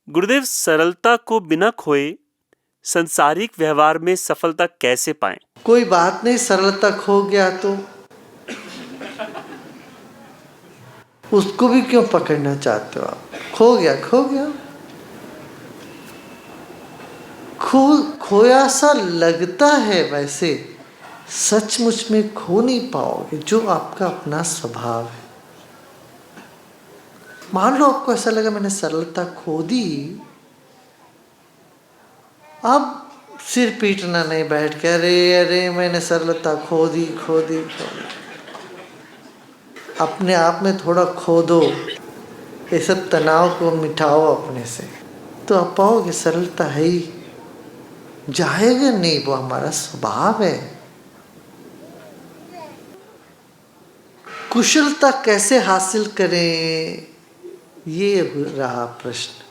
गुरुदेव, सरलता को बिना खोए संसारिक व्यवहार में सफलता कैसे पाएं? कोई बात नहीं, सरलता खो गया तो उसको भी क्यों पकड़ना चाहते हो आप? खो गया खो गया। खोया सा लगता है, वैसे सचमुच में खो नहीं पाओगे, जो आपका अपना स्वभाव है। मान लो आपको ऐसा लगा मैंने सरलता खो दी, अब सिर पीटना नहीं बैठ के, अरे अरे मैंने सरलता खो दी खो दी खो दी। अपने आप में थोड़ा खो दो, ये सब तनाव को मिटाओ अपने से, तो आप पाओगे सरलता है ही। जाएगा नहीं, वो हमारा स्वभाव है। कुशलता कैसे हासिल करें, ये रहा प्रश्न।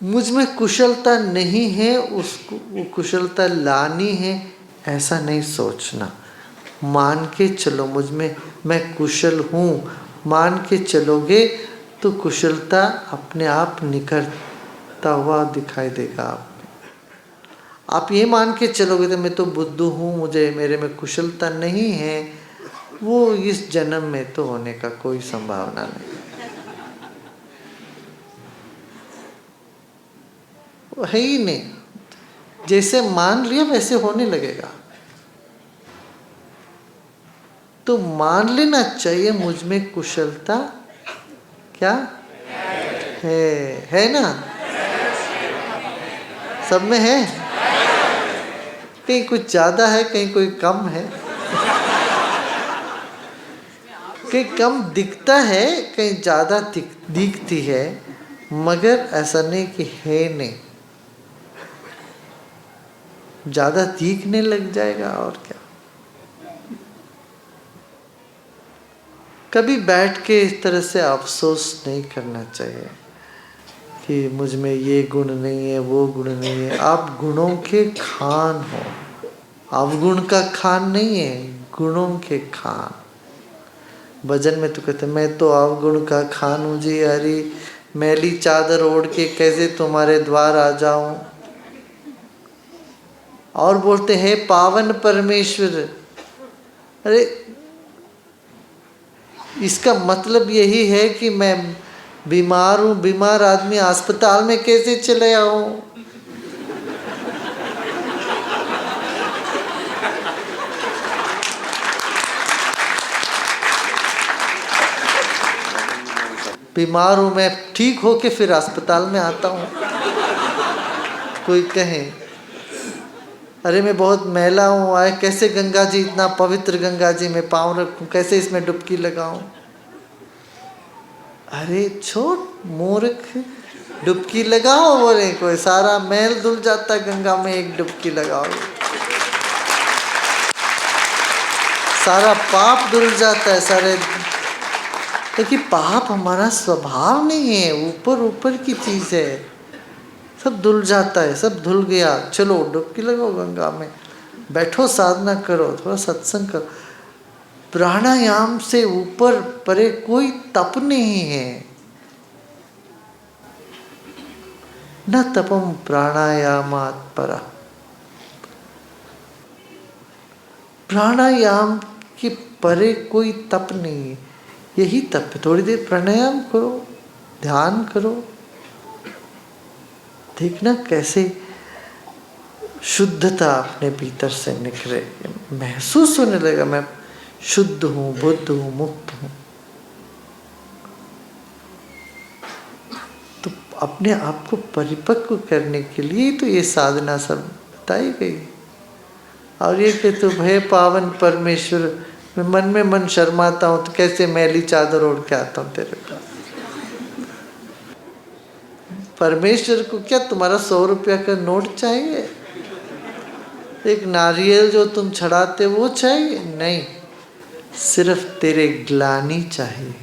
मुझ में कुशलता नहीं है, उसको वो कुशलता लानी है, ऐसा नहीं सोचना। मान के चलो मुझ में मैं कुशल हूँ, मान के चलोगे तो कुशलता अपने आप निखरता हुआ दिखाई देगा आप में। आप ये मान के चलोगे तो मैं तो बुद्धू हूँ, मुझे मेरे में कुशलता नहीं है, वो इस जन्म में तो होने का कोई संभावना नहीं, वो है ही नहीं। जैसे मान लिया वैसे होने लगेगा। तो मान लेना चाहिए मुझ में कुशलता क्या है ना? सब में है, कहीं कुछ ज़्यादा है, कहीं कोई कम है, कहीं कम दिखता है, कहीं ज़्यादा दिखती है, मगर ऐसा नहीं कि है नहीं, ज़्यादा दिखने लग जाएगा और क्या। कभी बैठ के इस तरह से अफसोस नहीं करना चाहिए कि मुझ में ये गुण नहीं है, वो गुण नहीं है। आप गुणों के खान हो, अवगुण का खान नहीं है, गुणों के खान। भजन में तो कहते मैं तो अवगुण का खान हूँ जी हरी, मैली चादर ओढ़ के कैसे तुम्हारे द्वार आ जाऊं। और बोलते हैं पावन परमेश्वर। अरे इसका मतलब यही है कि मैं बीमार हूँ, बीमार आदमी अस्पताल में कैसे चले आऊं? बीमार हूँ मैं, ठीक हो के फिर अस्पताल में आता हूँ। कोई कहे अरे मैं बहुत मैला हूँ, आए कैसे गंगा जी, इतना पवित्र गंगा जी में पाँव रखूँ, कैसे इसमें डुबकी लगाऊं? अरे छोड़ मूर्ख, डुबकी लगाओ, बोले कोई सारा मैल धुल जाता गंगा में, एक डुबकी लगाओ, सारा पाप धुल जाता है सारे। क्योंकि पाप हमारा स्वभाव नहीं है, ऊपर ऊपर की चीज़ है, सब धुल जाता है, सब धुल गया, चलो डुबकी लगाओ गंगा में, बैठो साधना करो, थोड़ा सत्संग करो। प्राणायाम से ऊपर परे कोई तप नहीं है। न तपम प्राणायामात् परा, प्राणायाम के परे कोई तप नहीं है, यही तप है। थोड़ी देर प्राणायाम करो, ध्यान करो, देखना कैसे शुद्धता अपने भीतर से निकले, महसूस होने लगेगा मैं शुद्ध हूँ, बुद्ध हूँ, मुक्त हूँ। तो अपने आप को परिपक्व करने के लिए तो ये साधना सब बताई गई। और ये कि तो भय पावन परमेश्वर, मैं मन में मन शर्माता हूँ तो कैसे मैली चादर ओढ़ के आता हूँ तेरे पास। परमेश्वर को क्या तुम्हारा 100 रुपया का नोट चाहिए? एक नारियल जो तुम चढ़ाते वो चाहिए? नहीं, सिर्फ तेरे ग्लानि चाहिए।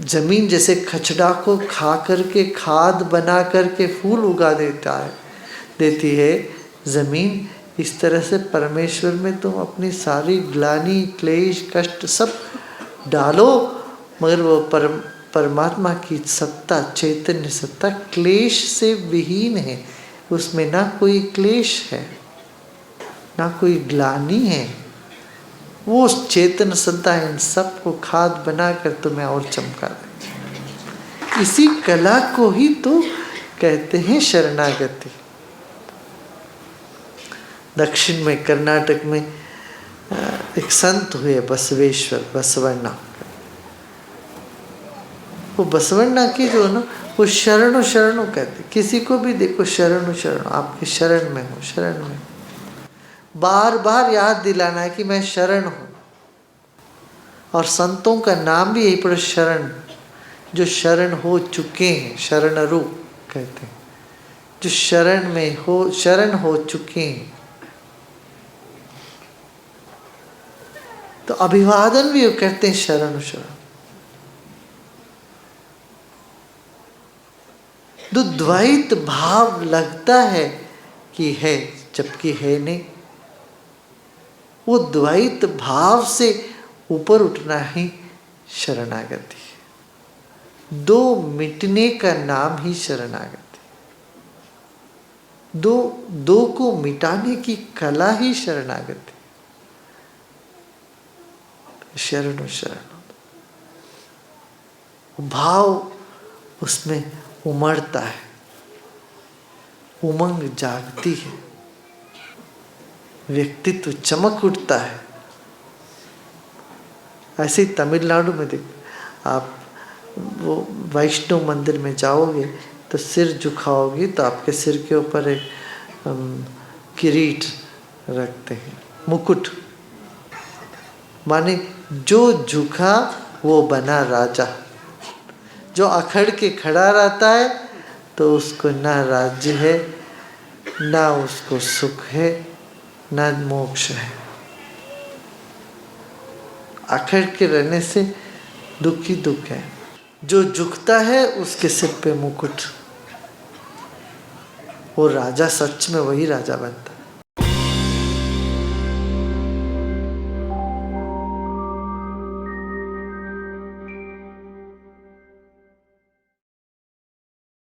जमीन जैसे खचड़ा को खा करके खाद बना करके फूल उगा देती है जमीन, इस तरह से परमेश्वर में तुम अपनी सारी ग्लानि, क्लेश, कष्ट सब डालो, मगर वो परमात्मा की सत्ता, चैतन्य सत्ता क्लेश से विहीन है, उसमें ना कोई क्लेश है, ना कोई ग्लानि है। वो चेतन सत्ता इन सबको खाद बनाकर तुम्हें और चमका दे। इसी कला को ही तो कहते हैं शरणागति। दक्षिण में कर्नाटक में एक संत हुए बसवेश्वर, बसवण्णा। वो बसवण्णा की जो ना, वो शरणो शरणो कहते, किसी को भी देखो शरणो शरणो, आपके शरण में हो, शरण में। बार बार याद दिलाना है कि मैं शरण हूँ। और संतों का नाम भी यही पर शरण, जो शरण हो चुके हैं, शरणरू कहते हैं, जो शरण में हो, शरण हो चुके हैं। तो अभिवादन भी करते हैं शरण शरण। तो द्वैत भाव लगता है कि है, जबकि है नहीं। वो द्वैत भाव से ऊपर उठना ही शरणागति है। दो मिटने का नाम ही शरणागति। दो को मिटाने की कला ही शरणागति। शरणो शरण भाव उसमें उमड़ता है, उमंग जागती है, व्यक्तित्व चमक उठता है। ऐसे ही तमिलनाडु में देखो आप, वो वैष्णव मंदिर में जाओगे तो सिर झुकाओगे तो आपके सिर के ऊपर एक किरीट रखते हैं, मुकुट। माने जो झुका वो बना राजा। जो अखड़ के खड़ा रहता है तो उसको ना राज्य है, ना उसको सुख है, ना मोक्ष है। अखड़ के रहने से दुख ही दुख है। जो झुकता है उसके सिर पे मुकुट, वो राजा सच में वही राजा बनता है।